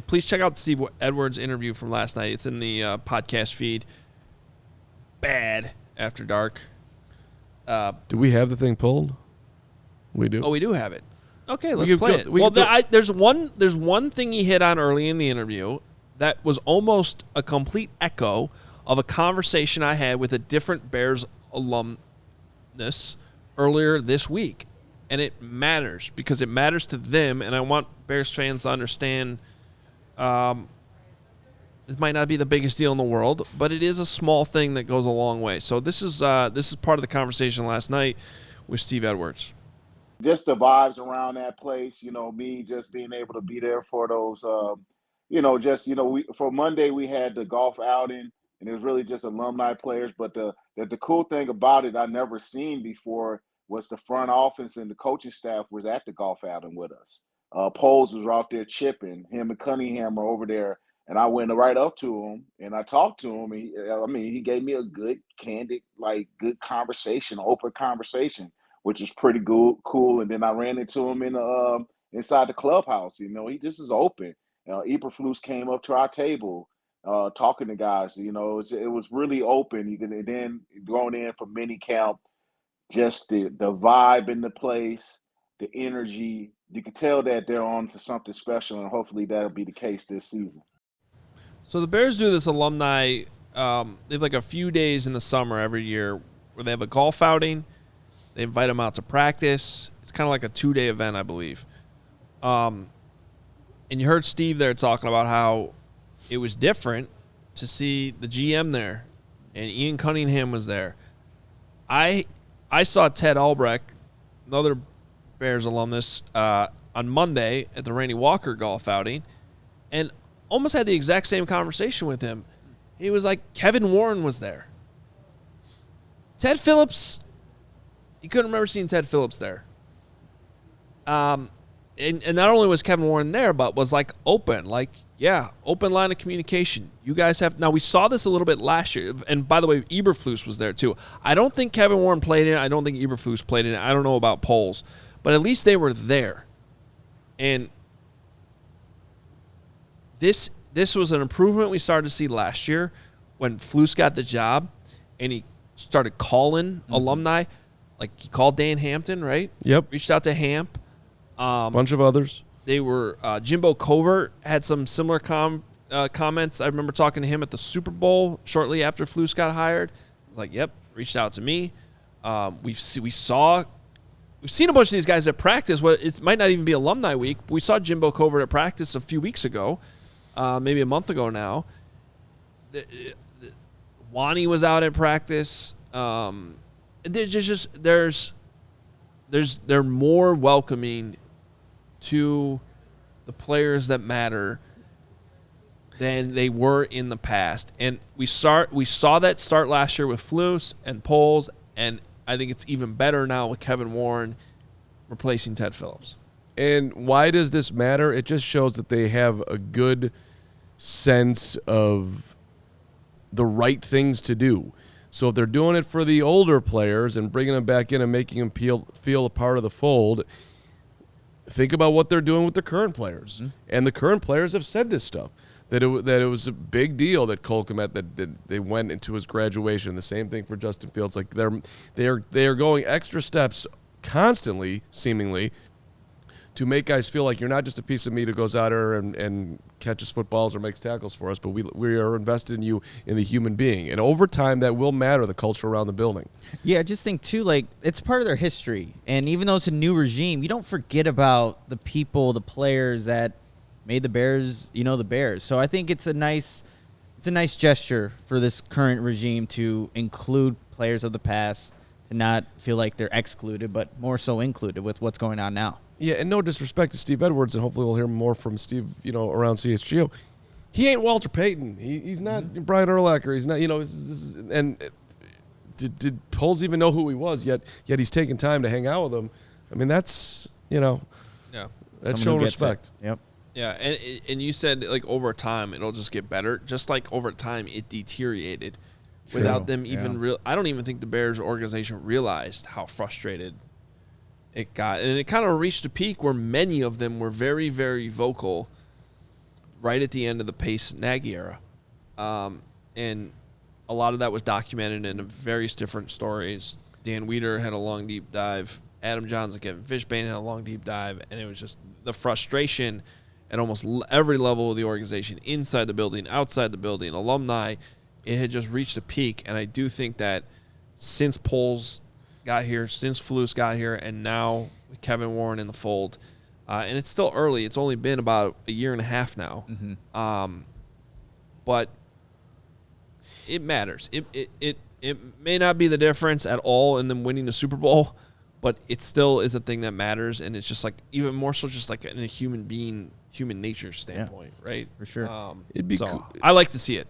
please check out Steve Edwards' interview from last night. It's in the podcast feed. Bad After Dark. Do we have the thing pulled? We do. Oh, we do have it. Okay, let's play it. Well, there's one thing he hit on early in the interview that was almost a complete echo of a conversation I had with a different Bears alumnus earlier this week. And it matters because it matters to them, and I want Bears fans to understand this might not be the biggest deal in the world, but it is a small thing that goes a long way. So this is part of the conversation last night with Steve Edwards. Just the vibes around that place, me just being able to be there for those, for Monday we had the golf outing, and it was really just alumni players. But the cool thing about it I never seen before was the front office and the coaching staff was at the golf outing with us. Poles was out there chipping. Him and Cunningham are over there. And I went right up to him and I talked to him. He gave me a good, candid, good conversation, open conversation, which is pretty cool. And then I ran into him inside the clubhouse. He just is open. Eberflus came up to our table talking to guys. It was really open. And then going in for mini camp, just the vibe in the place, the energy. You can tell that they're on to something special, and hopefully that'll be the case this season. So the Bears do this alumni, they have a few days in the summer every year where they have a golf outing. They invite them out to practice. It's kind of like a 2-day event, I believe. And you heard Steve there talking about how it was different to see the GM there, and Ian Cunningham was there. I saw Ted Albrecht, another Bears alumnus, on Monday at the Randy Walker golf outing, and almost had the exact same conversation with him. He was like, Kevin Warren was there. Ted Phillips, you couldn't remember seeing Ted Phillips there. And not only was Kevin Warren there, but was open line of communication. You guys have, now we saw this a little bit last year. And by the way, Eberflus was there too. I don't think Kevin Warren played in it. I don't think Eberflus played in it. I don't know about polls, but at least they were there. And This was an improvement we started to see last year when Flus got the job and he started calling alumni. He called Dan Hampton, right? Yep. Reached out to Hamp. Bunch of others. They were Jimbo Covert had some similar comments. I remember talking to him at the Super Bowl shortly after Flus got hired. He was like, yep, reached out to me. We've seen a bunch of these guys at practice. Well, it might not even be alumni week. We saw Jimbo Covert at practice a few weeks ago. Maybe a month ago now. Wani was out at practice. They're more welcoming to the players that matter than they were in the past. And we saw that start last year with Flus and Poles, and I think it's even better now with Kevin Warren replacing Ted Phillips. And why does this matter? It just shows that they have a good sense of the right things to do. So if they're doing it for the older players and bringing them back in and making them feel a part of the fold, think about what they're doing with the current players. Mm-hmm. And the current players have said this stuff, that it was a big deal that Cole Kmet, that they went into his graduation. The same thing for Justin Fields. They are going extra steps constantly, seemingly, to make guys feel like you're not just a piece of meat who goes out there and catches footballs or makes tackles for us, but we are invested in you, in the human being. And over time, that will matter, the culture around the building. Yeah, I just think, too, it's part of their history. And even though it's a new regime, you don't forget about the people, the players that made the Bears, the Bears. So I think it's a nice gesture for this current regime to include players of the past, to not feel like they're excluded, but more so included with what's going on now. Yeah, and no disrespect to Steve Edwards, and hopefully we'll hear more from Steve, around CHGO. He ain't Walter Payton. He's not Brian Urlacher. He's not, and did Poles even know who he was? Yet he's taking time to hang out with him. I mean, that's, yeah, that's showing respect. Yep. Yeah, and you said over time it'll just get better. Just like over time it deteriorated, without them even I don't even think the Bears organization realized how frustrated it got, and it kind of reached a peak where many of them were very, very vocal right at the end of the Pace Nagy era. And a lot of that was documented in various different stories. Dan Weeder had a long, deep dive. Adam Johns and Kevin Fishbane had a long, deep dive. And it was just the frustration at almost every level of the organization, inside the building, outside the building, alumni. It had just reached a peak. And I do think that since Poles got here, since Flus got here, and now with Kevin Warren in the fold, and it's still early. It's only been about a year and a half now. Mm-hmm. But it matters. It may not be the difference at all in them winning the Super Bowl, but it still is a thing that matters, and it's just like even more so just like in a human nature standpoint, right? For sure. It'd be so cool. I like to see it.